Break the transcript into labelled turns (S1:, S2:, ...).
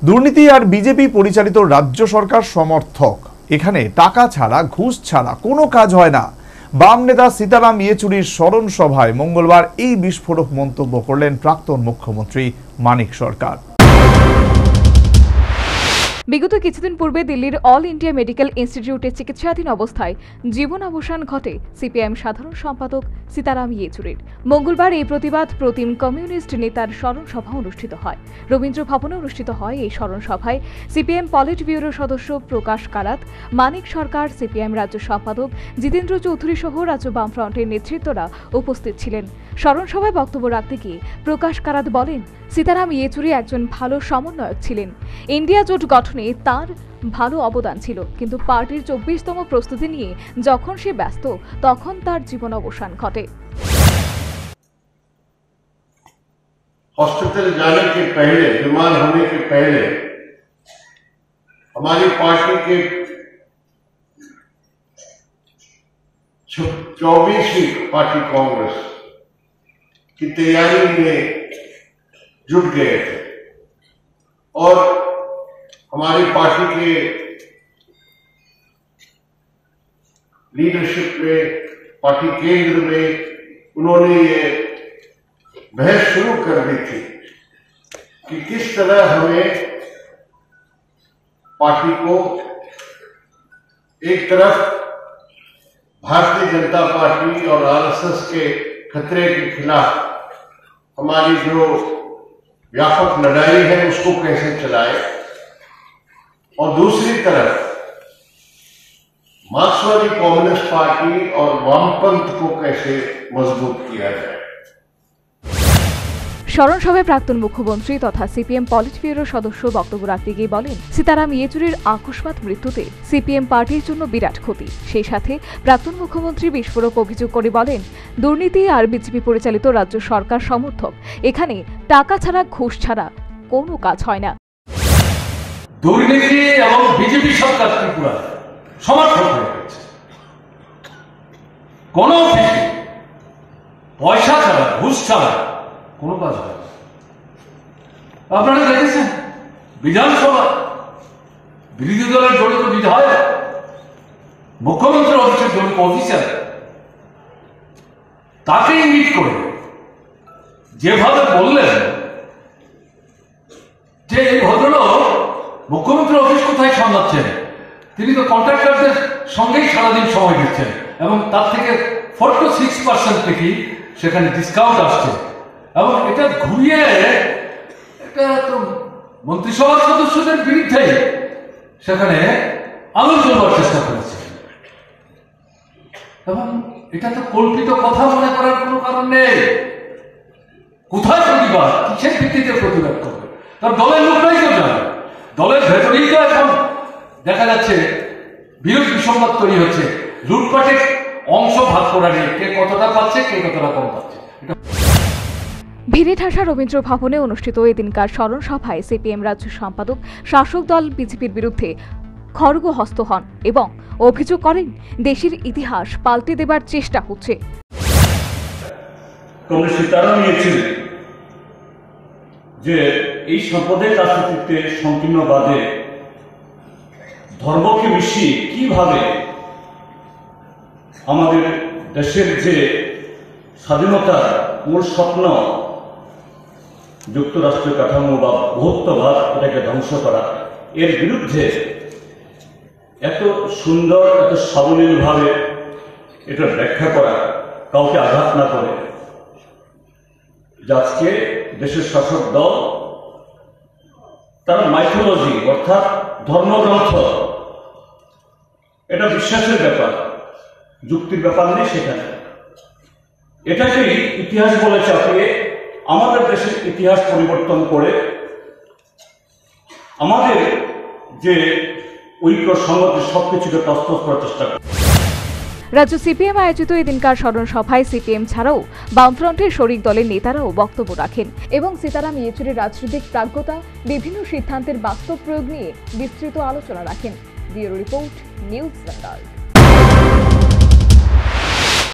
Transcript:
S1: দুর্নীতি আর বিজেপি পরিচালিত রাজ্য সরকার সমর্থক। এখানে টাকা ছাড়া ঘুষ ছাড়া কোনো কাজ হয় না। বাম নেতা সীতারাম ইয়েচুরির স্মরণ সভায় মঙ্গলবার এই বিস্ফোরক মন্তব্য করলেন প্রাক্তন মুখ্যমন্ত্রী মানিক সরকার।
S2: বিগত কিছুদিন পূর্বে দিল্লির অল ইন্ডিয়া মেডিকেল ইনস্টিটিউটে চিকিৎসাধীন অবস্থায় জীবনাবসান ঘটে সিপিএম সাধারণ সম্পাদক সীতারাম ইয়েচুরির। মঙ্গলবার এই প্রতিবাদ প্রতিম কমিউনিস্ট নেতার স্মরণ সভা অনুষ্ঠিত হয়। রবীন্দ্র ভবনে অনুষ্ঠিত হয় এই স্মরণ সভায় সিপিএম পলিট ব্যুরো সদস্য প্রকাশ কারাত, মানিক সরকার, সিপিএম রাজ্য সম্পাদক জিতেন্দ্র চৌধুরী সহ রাজ্য বামফ্রন্টের নেতৃত্বরা উপস্থিত ছিলেন। স্মরণ সভায় বক্তব্য রাখতে গিয়ে প্রকাশ কারাত বলেন, সীতারাম ইয়েচুরি একজন ভালো সমন্বয়ক ছিলেন। ইন্ডিয়া জোট গঠনে তার ভালো অবদান ছিল, কিন্তু পার্টির 24তম প্রস্তুতি নিয়ে যখন সে ব্যস্ত তখন তার জীবন অবসান ঘটে।
S3: हॉस्पिटल जाने के पहले, बीमार होने के पहले हमारी पार्टी के 24वीं पार्टी कांग्रेस की तैयारी में जुट गए थे और हमारी पार्टी के लीडरशिप में, पार्टी केंद्र में उन्होंने ये बहस शुरू कर दी थी कि किस तरह हमें पार्टी को एक तरफ भारतीय जनता पार्टी और आरएसएस के खतरे के खिलाफ हमारी जो व्यापक लड़ाई है उसको कैसे चलाए, और दूसरी तरफ मार्क्सवादी कम्युनिस्ट पार्टी और वामपंथ को कैसे मजबूत किया जाए।
S2: স্মরণ সভায় প্রাক্তন মুখ্যমন্ত্রী তথা সিপিএম পলিট ব্যুরোর সদস্য বক্তব্য রাখতে গিয়ে বলেন, সীতারাম ইয়েচুরির আকস্মাৎ মৃত্যুতে সিপিএম পার্টির জন্য বিরাট ক্ষতি। সেই সাথে প্রাক্তন মুখ্যমন্ত্রী বিস্ফোরক অভিযোগ করে বলেন, দুর্নীতি আর বিজেপি পরিচালিত রাজ্য সরকার সমর্থক। এখানে টাকা ছাড়া ঘুষ ছাড়া কোনো কাজ হয় না।
S4: দুর্নীতি এবং বিজেপি সরকার ত্রিপুরা সমর্থক হয়ে গেছে। কোন পয়সা ছাড়া, ঘুষ ছাড়া কোনো কাজ হয় না। আপনারা দেখেছেন বিধানসভা বিরোধী দলের জড়িত বিধায়ক, মুখ্যমন্ত্রীর অফিসের জড়িত অফিসার, তাকে ইঙ্গিত করে যেভাবে বললেন যে এই ভদ্রলোক মুখ্যমন্ত্রীর অফিস কোথায় সামলাচ্ছেন, তিনি তো কন্ট্রাক্টরদের সঙ্গেই সারাদিন সময় দিচ্ছেন এবং তার থেকে 46% থেকে সেখানে ডিসকাউন্ট আসছে, এবং এটা ঘুরিয়ে এটা তো মন্ত্রিসভার সদস্যদের বিরুদ্ধে সেখানে আঙুল তোলবার চেষ্টা করেছে। এবং এটা তো কল্পিত কথা মনে করার কোনো কারণ নেই। কোথায় প্রতিবাদ, কিসের ভিত্তিতে প্রতিবাদ করবে? তার দলের লোকরাই তো জানে। দলের ভেতরেই তো এখন দেখা যাচ্ছে বিরোধ বিসম্বাদ তৈরি হচ্ছে, লুটপাটের অংশ ভাগ করা নিয়ে কে কতটা পাচ্ছে, কে কতটা কম পাচ্ছে।
S2: ভিড়ে ঠাসা রবীন্দ্র ভবনে অনুষ্ঠিত এদিনকার স্মরণ সভায় সিপিএম রাজ্য সম্পাদক শাসক দল বিজেপির বিরুদ্ধে খড়গহস্ত হন এবং অভিযোগ করেন, দেশের ইতিহাস পাল্টে দেবার চেষ্টা হচ্ছে।
S5: সীতারাম ইয়েচুরি যে এই সম্পদের রাজনীতিতে সংকীর্ণবাদে ধর্মকে মিশিয়ে কিভাবে আমাদের দেশের যে স্বাধীনতার মূল স্বপ্ন যুক্তরাষ্ট্রের কাঠামো বা বহুত্ববাদ, এটাকে ধ্বংস করা, এর বিরুদ্ধে এত সুন্দর, এত সাবলীলভাবে এটা ব্যাখ্যা করা, কাউকে আঘাত না করে, আজকে দেশের শাসক দল তারা মাইথোলজি অর্থাৎ ধর্মগ্রন্থ, এটা বিশ্বাসের ব্যাপার, যুক্তির ব্যাপার নেই সেখানে। এটাকেই ইতিহাস বলে চাপিয়ে আমাদের দেশের ইতিহাস পরিবর্তন করে আমাদের যে ঐক্য সংগতি সবকিছুকে তছনছ করার চেষ্টা করে।
S2: রাজ্য সিপিএম আয়োজিত এদিনকার স্মরণ সভায় সিপিএম ছাড়াও বামফ্রন্টের শরিক দলের নেতারাও বক্তব্য রাখেন এবং সীতারাম ইয়েচুরির রাজনৈতিক প্রাজ্ঞতা, বিভিন্ন সিদ্ধান্তের বাস্তব প্রয়োগ নিয়ে বিস্তৃত আলোচনা রাখেন। Bureau report, news Bengal.